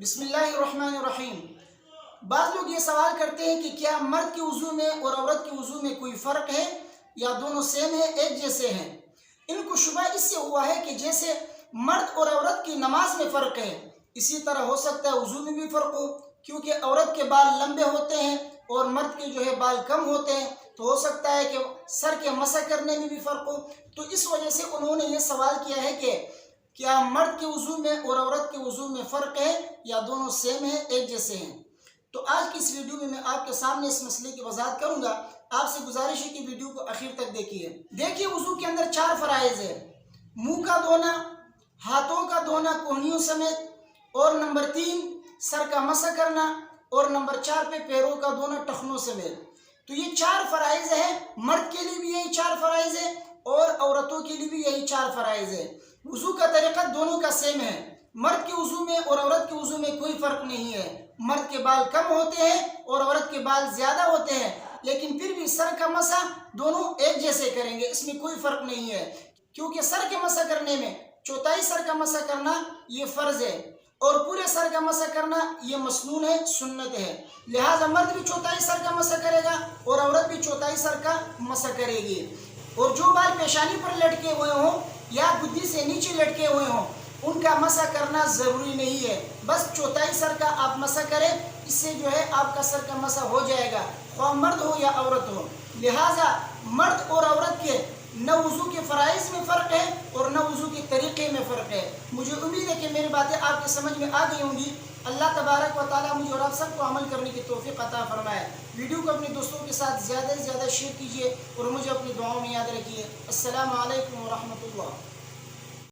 بسم اللہ الرحمن الرحیم۔ بعض لوگ یہ سوال کرتے ہیں کہ کیا مرد کے وضو میں اور عورت کے وضو میں کوئی فرق ہے یا دونوں سیم ہے، ایک جیسے ہیں؟ ان کو شبہ اس سے ہوا ہے کہ جیسے مرد اور عورت کی نماز میں فرق ہے، اسی طرح ہو سکتا ہے وضو میں بھی فرق ہو، کیونکہ عورت کے بال لمبے ہوتے ہیں اور مرد کے بال کم ہوتے ہیں، تو ہو سکتا ہے کہ سر کے مسح کرنے میں بھی فرق ہو۔ تو اس وجہ سے انہوں نے یہ سوال کیا ہے کہ کیا مرد کے وضو میں اور عورت کے وضو میں فرق ہے یا دونوں سیم ہیں، ایک جیسے ہیں؟ تو آج کی اس ویڈیو میں آپ کے سامنے اس مسئلے کی وضاحت کروں گا۔ آپ سے گزارش ہے کہ ویڈیو کو آخر تک دیکھیے۔ دیکھیے، وضو کے اندر 4 فرائض ہیں: منہ کا دھونا، ہاتھوں کا دھونا کوہنیوں سمیت، اور نمبر 3 سر کا مسح کرنا، اور نمبر 4 پہ پیروں کا دھونا ٹخنوں سمیت۔ تو یہ 4 فرائض ہیں، مرد کے لیے بھی یہی 4 فرائض ہیں اور عورتوں کے لیے بھی یہی 4 فرائض ہیں۔ وضو کا طریقہ دونوں کا سیم ہے، مرد کے وضو میں اور عورت کے وضو میں کوئی فرق نہیں ہے۔ مرد کے بال کم ہوتے ہیں اور عورت کے بال زیادہ ہوتے ہیں، لیکن پھر بھی سر کا مسح دونوں ایک جیسے کریں گے، اس میں کوئی فرق نہیں ہے، کیونکہ سر کے مسح کرنے میں چوتھائی سر کا مسح کرنا یہ فرض ہے اور پورے سر کا مسح کرنا یہ مسنون ہے، سنت ہے۔ لہٰذا مرد بھی چوتھائی سر کا مسح کرے گا اور عورت بھی چوتھائی سر کا مسح کرے گی۔ اور جو بال پیشانی پر لٹکے ہوئے ہوں یا گدی سے نیچے لٹکے ہوئے ہوں، ان کا مسح کرنا ضروری نہیں ہے، بس چوتھائی سر کا آپ مسح کریں، اس سے آپ کا سر کا مسح ہو جائے گا، خواہ مرد ہو یا عورت ہو۔ لہٰذا مرد اور عورت کے نہ وضو کے فرائض میں فرق ہے اور نہ وضو کے طریقے میں فرق ہے۔ مجھے امید ہے کہ میری باتیں آپ کے سمجھ میں آ گئی ہوں گی۔ اللہ تبارک و تعالیٰ مجھے اور آپ سب کو عمل کرنے کی توفیق عطا فرمائے۔ ویڈیو کو اپنے دوستوں کے ساتھ زیادہ سے زیادہ شیئر کیجیے اور مجھے اپنی دعاؤں میں یاد رکھیے۔ السلام علیکم ورحمۃ اللہ۔